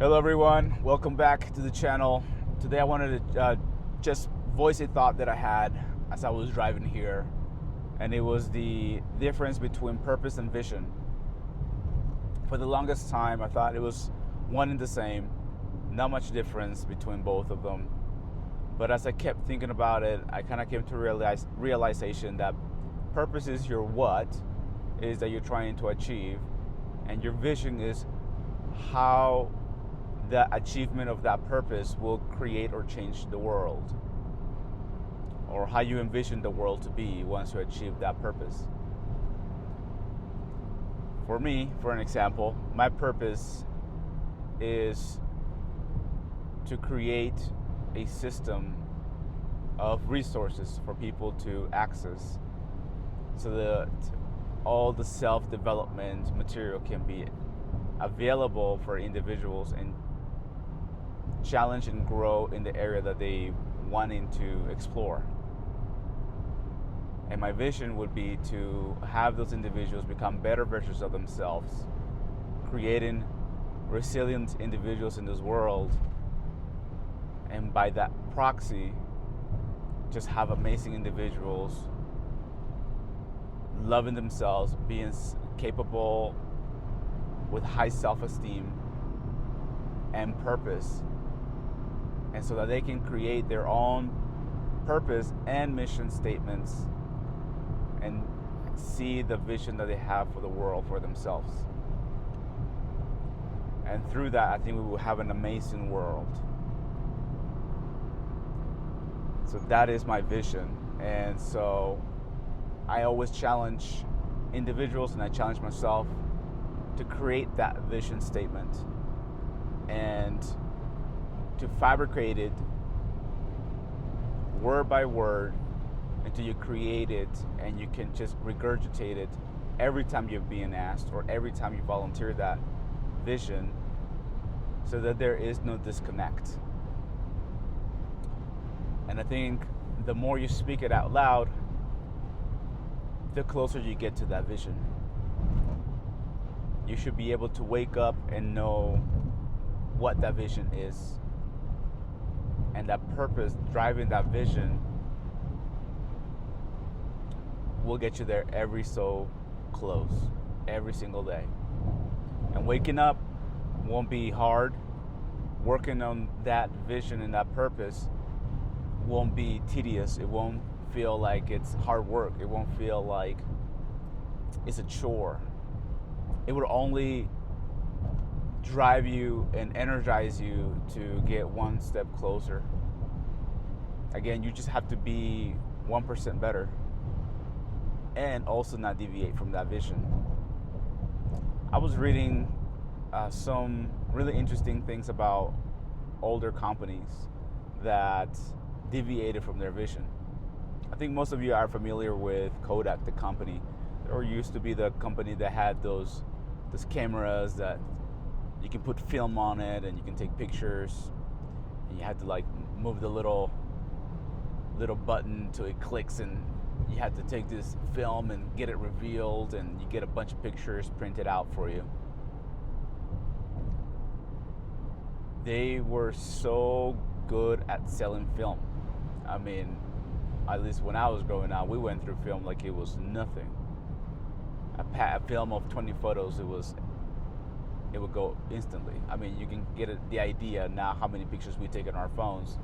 Hello everyone, welcome back to the channel. Today I wanted to just voice a thought that I had as I was driving here, and it was the difference between purpose and vision. For the longest time I thought it was one and the same, not much difference between both of them. But as I kept thinking about it, I kind of came to realization that purpose is your what is that you're trying to achieve, and your vision is how the achievement of that purpose will create or change the world, or how you envision the world to be once you achieve that purpose. For me, for an example, my purpose is to create a system of resources for people to access so that all the self-development material can be available for individuals and challenge and grow in the area that they wanting to explore. And my vision would be to have those individuals become better versions of themselves, creating resilient individuals in this world, and by that proxy just have amazing individuals loving themselves, being capable with high self-esteem and purpose, and so that they can create their own purpose and mission statements and see the vision that they have for the world, for themselves. And through that, I think we will have an amazing world. So that is my vision. And so I always challenge individuals, and I challenge myself to create that vision statement and to fabricate it word by word until you create it and you can just regurgitate it every time you're being asked or every time you volunteer that vision, so that there is no disconnect. And I think the more you speak it out loud, the closer you get to that vision. You should be able to wake up and know what that vision is, and that purpose driving that vision will get you there every so close, every single day. And waking up won't be hard. Working on that vision and that purpose won't be tedious. It won't feel like it's hard work. It won't feel like it's a chore. It will only drive you and energize you to get one step closer. Again, you just have to be 1% better and also not deviate from that vision. I was reading some really interesting things about older companies that deviated from their vision. I think most of you are familiar with Kodak, the company, or used to be the company that had those cameras that you can put film on it and you can take pictures, and you had to like move the little button till it clicks, and you had to take this film and get it revealed, and you get a bunch of pictures printed out for you. They were so good at selling film. I mean, at least when I was growing up, we went through film like it was nothing. A film of 20 photos, it would go instantly. I mean, you can get the idea now how many pictures we take on our phones.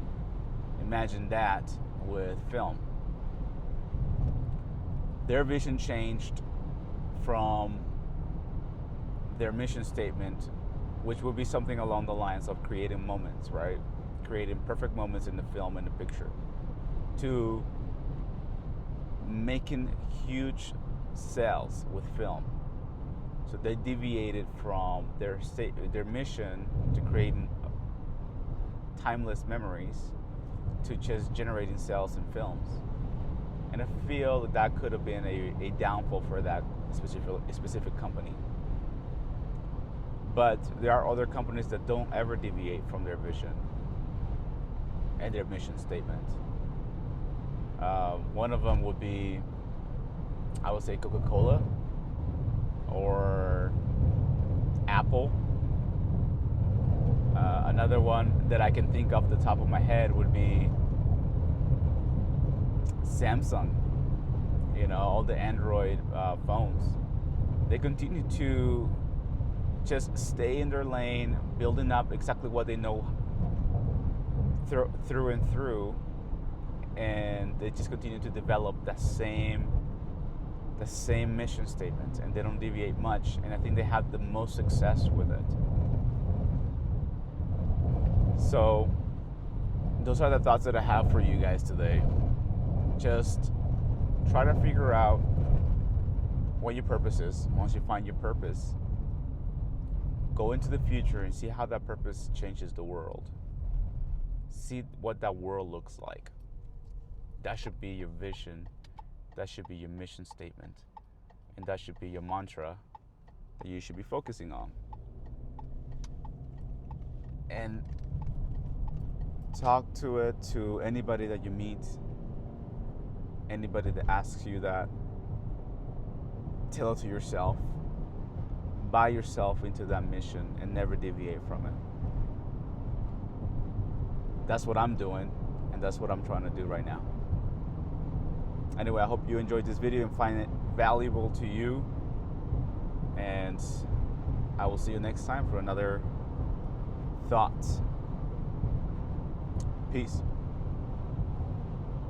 Imagine that with film. Their vision changed from their mission statement, which would be something along the lines of creating moments, right? Creating perfect moments in the film and the picture, to making huge sales with film. So they deviated from their mission to creating timeless memories to just generating sales in films. And I feel that could have been a downfall for that specific company. But there are other companies that don't ever deviate from their vision and their mission statement. One of them would be, I would say, Coca-Cola or Apple. Another one that I can think off the top of my head would be Samsung. All the Android phones. They continue to just stay in their lane, building up exactly what they know through and through, and they just continue to develop the same mission statement, and they don't deviate much. And I think they have the most success with it. So those are the thoughts that I have for you guys today. Just try to figure out what your purpose is. Once you find your purpose, go into the future and see how that purpose changes the world. See what that world looks like. That should be your vision. That should be your mission statement. And that should be your mantra that you should be focusing on. And talk to it to anybody that you meet, anybody that asks you that. Tell it to yourself. Buy yourself into that mission and never deviate from it. That's what I'm doing, and that's what I'm trying to do right now. Anyway, I hope you enjoyed this video and find it valuable to you. And I will see you next time for another thought. Peace.